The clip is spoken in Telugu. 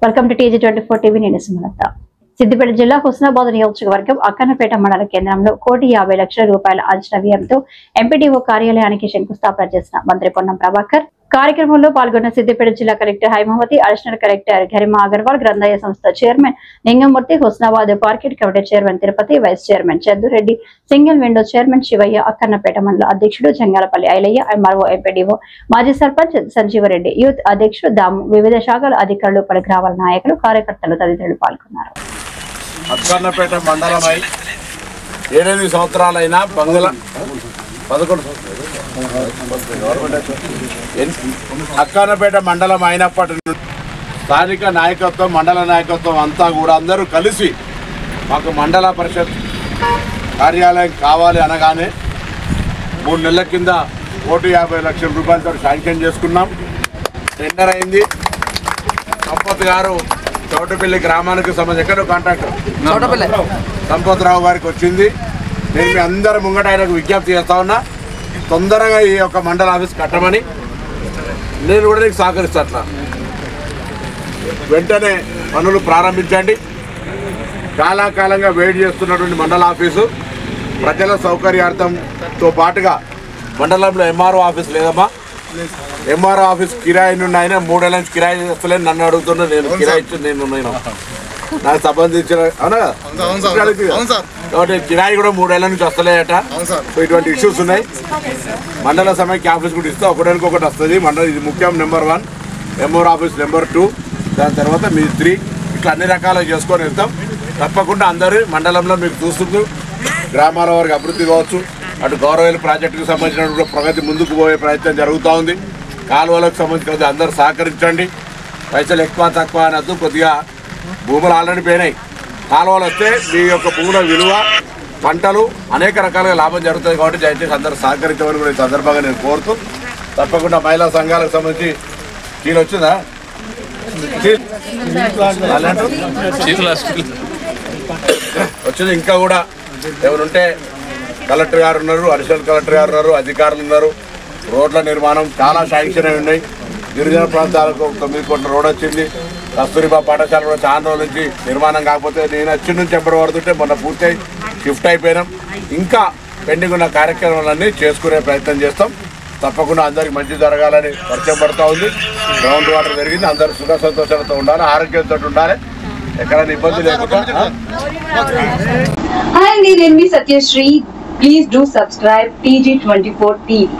Welcome to TG24 TV. నేను సుమలత. సిద్దిపేట జిల్లా హుస్నాబాద్ నియోజకవర్గం అక్కన్నపేట మండల కేంద్రంలో 1,50,00,000 రూపాయల అంచనా వ్యయంతో ఎంపీడీఓ కార్యాలయానికి శంకుస్థాపన చేసిన మంత్రి పొన్నం ప్రభాకర్ కార్యక్రమంలో పాల్గొన్న సిద్దిపేట జిల్లా collector Haimavathi, additional collector Garima Agarwal, గ్రంథాలయ సంస్థ chairman Lingamurthy, Husnabad market committee chairman Tirupati, vice chairman Chandureddy, single window chairman Shivayya, Akkannapet మండల అధ్యక్షుడు జంగాలపల్లి ఐలయ్య, ఎంఆర్ఓ, ఎంపీడీఓ, మాజీ సర్పంచ్ సంజీవరెడ్డి, యూత్ అధ్యక్షుడు దాము, వివిధ శాఖల అధికారులు, పలు గ్రామాల నాయకులు, కార్యకర్తలు తదితరులు పాల్గొన్నారు. అక్కన్నపేట మండలమై 7 సంవత్సరాలైన అక్కన్నపేట మండలం అయినప్పటి నుండి స్థానిక నాయకత్వం, మండల నాయకత్వం అంతా కూడా అందరూ కలిసి మాకు మండల పరిషత్ కార్యాలయం కావాలి అనగానే 3 నెలల కింద 1,50,00,000 రూపాయలతో శాంక్షన్ చేసుకున్నాం. టెండర్ అయింది. సంపత్ గారు చౌటపల్లి గ్రామానికి సంబంధించి ఎక్కడో కాంట్రాక్టర్ సంపత్రావు గారికి వచ్చింది. నేను మీ అందరి ముంగట ఆయనకు విజ్ఞప్తి చేస్తా ఉన్నా, తొందరగా ఈ యొక్క మండల ఆఫీస్ కట్టమని. నేను కూడా నీకు సహకరిస్తా. అట్లా వెంటనే పనులు ప్రారంభించండి. చాలా కాలంగా వెయిట్ చేస్తున్నటువంటి మండల ఆఫీసు ప్రజల సౌకర్యార్థంతో పాటుగా మండలంలో ఎంఆర్ఓ ఆఫీస్ లేదమ్మా. ఎంఆర్ఓ ఆఫీస్ కిరాయి నుండి ఆయన 3 ఏళ్ళ నుంచి కిరాయి చేస్తలేని నన్ను అడుగుతున్నా. నేను కిరాయి ఇచ్చి నేను నాకు సంబంధించిన కాబట్టి కిరాయి కూడా 3 ఏళ్ళ నుంచి వస్తలేదట. సో ఇటువంటి ఇష్యూస్ ఉన్నాయి. మండల సమైక్య ఆఫీస్ కూడా ఇస్తే ఒకటానికి ఒకటి వస్తుంది. మండల ఇది ముఖ్యం నెంబర్ 1, ఎంఆర్ఓ ఆఫీస్ నెంబర్ 2, దాని తర్వాత మీ 3, ఇట్లా అన్ని రకాలుగా చేసుకొని వెళ్తాం. తప్పకుండా అందరూ మండలంలో మీకు చూస్తూ గ్రామాల వారికి అభివృద్ధి కావచ్చు, అటు గౌరవేలు ప్రాజెక్టుకు సంబంధించిన ప్రగతి ముందుకు పోయే ప్రయత్నం జరుగుతూ ఉంది. కాలువలకు సంబంధించిన అందరూ సహకరించండి. పైసలు ఎక్కువ తక్కువ అనద్దు. కొద్దిగా భూములు ఆల్రెడీ పోయినాయి. కాలువలు వస్తే మీ యొక్క భూముల విలువ, పంటలు అనేక రకాలుగా లాభం జరుగుతుంది. కాబట్టి దయచేసి అందరూ సహకరించమని కూడా ఈ సందర్భంగా నేను కోరుతూ, తప్పకుండా మహిళా సంఘాలకు సంబంధించి కీలు వచ్చిందా వచ్చింది. ఇంకా కూడా ఎవరుంటే కలెక్టర్ గారు ఉన్నారు, అడిషనల్ కలెక్టర్ గారు ఉన్నారు, అధికారులు ఉన్నారు. రోడ్ల నిర్మాణం చాలా శాంక్షన్ అయి ఉన్నాయి. గిరిజన ప్రాంతాలకు 9 కోట్ల రోడ్ వచ్చింది. కస్తూరిబా పాఠశాల కూడా చాలా రోజుల నుంచి నిర్మాణం కాకపోతే నేను వచ్చి నుంచి ఎప్పటి పడుతుంటే మొన్న పూర్తి షిఫ్ట్ అయిపోయినాం. ఇంకా పెండింగ్ ఉన్న కార్యక్రమాలన్నీ చేసుకునే ప్రయత్నం చేస్తాం. తప్పకుండా అందరికి మంచి జరగాలని పరిచయం పడుతూ ఉంది. గ్రౌండ్ వాటర్ జరిగింది. అందరూ సుఖ సంతోషాలతో ఉండాలి, ఆరోగ్యంతో ఉండాలి, ఎక్కడైనా ఇబ్బంది లేకుండా. Hi, నేను మీ Satyasri. Please do subscribe TG24 TV.